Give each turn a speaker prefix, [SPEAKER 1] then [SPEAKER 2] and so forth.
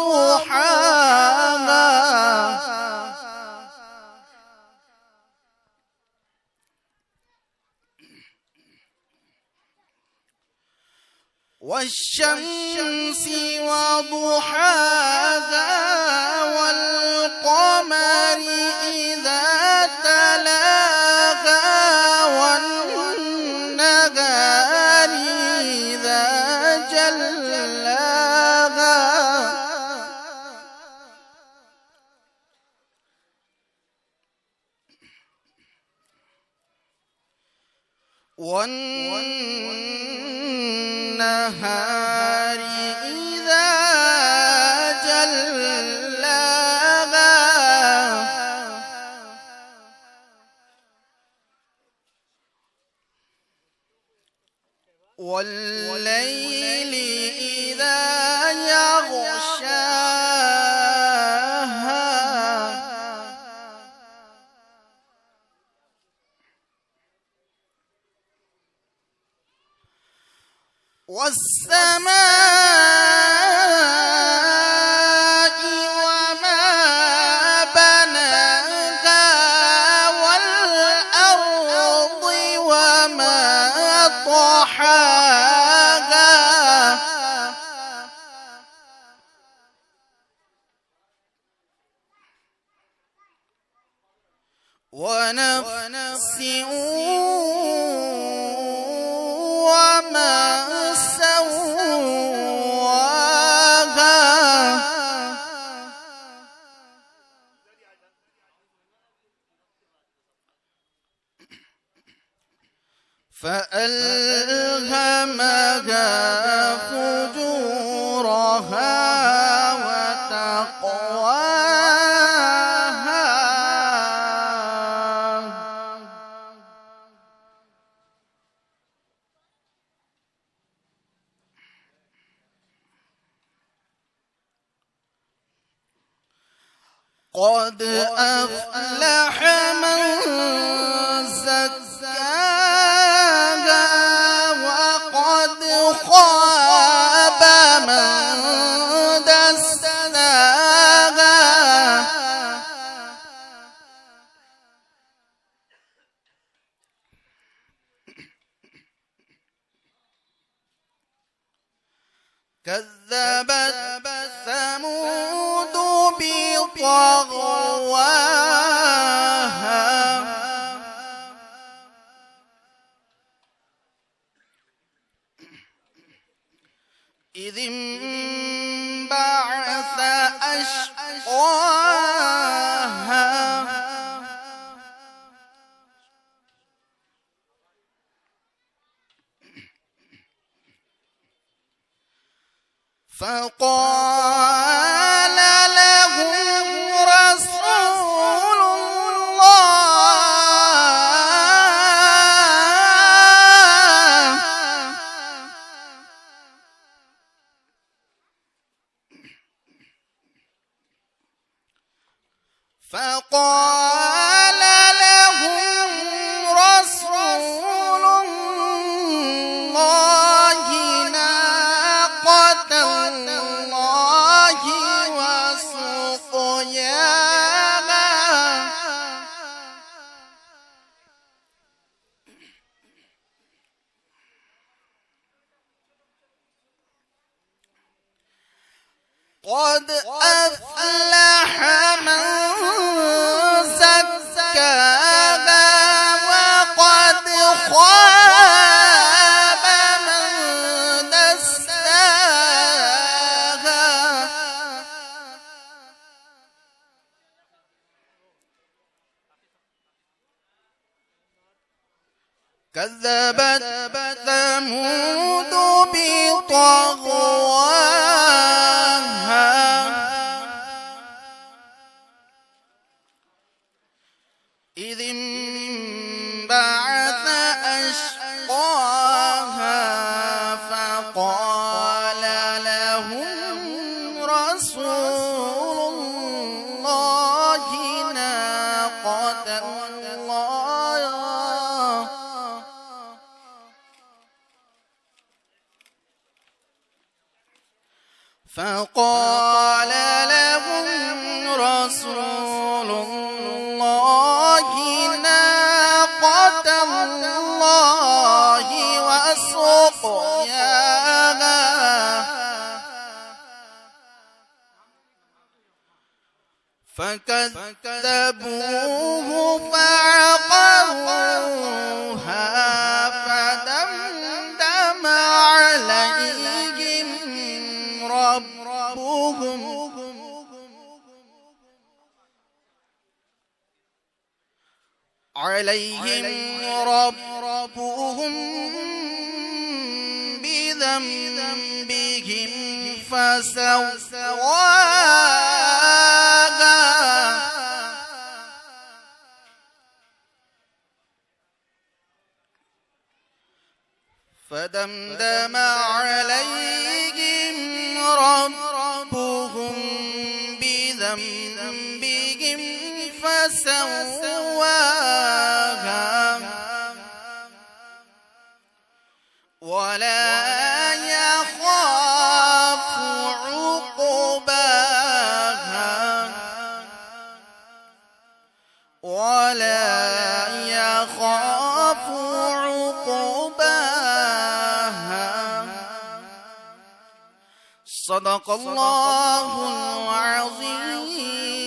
[SPEAKER 1] وضحاها والشمس وضحاها والقمر إذا تلاها والنهار إذا جلاها والنهار إذا جلاها والليل إذا يغشاها والسماء وما بناها والأرض وما طحاها ونفس وما سواها فألهمها فجورها وتقواها قد أفلح من زكاها وقد خاب من دساها كذبت ثمود بطغواها إذ انبعث أشقاها فقال لهم رسول الله فقال لهم رسول الله ناقة الله وسقياها قد أفلح من زكاها وقد خاب من دساها كذبت ثمود بطغواها إذ انبعث أشقاها فقال لهم رسول الله ناقة الله فقال لهم رسول الله ناقة الله وسقياها فكذبوه فعقروها فدمدم عليهم ربهم بذنبهم فسواها فدمدم عليهم ربهم بذنبهم فسواها ولا يخاف عقباها ولا يخاف عقباها صدق الله العظيم.